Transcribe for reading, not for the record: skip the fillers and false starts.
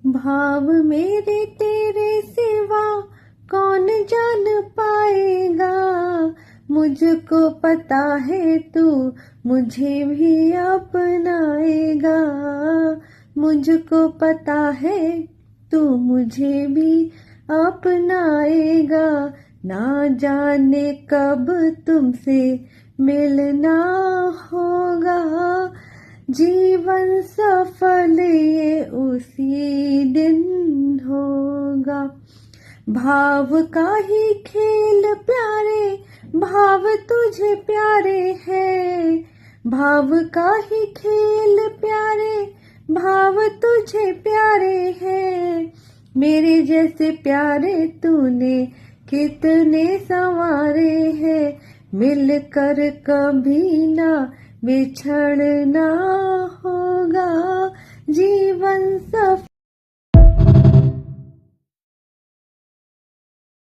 भाव मेरे तेरे सिवा कौन जान पाएगा। मुझको पता है तू मुझे भी अपनाएगा। मुझको पता है तू मुझे भी अपनाएगा। ना जाने कब तुमसे मिलना होगा। जीवन सफल ये उसी दिन होगा। भाव का ही खेल प्यारे, भाव तुझे प्यारे हैं। भाव का ही खेल प्यारे, भाव तुझे प्यारे हैं। मेरे जैसे प्यारे तूने कितने संवारे हैं। मिलकर कभी ना बिछड़ना होगा। जीवन सफल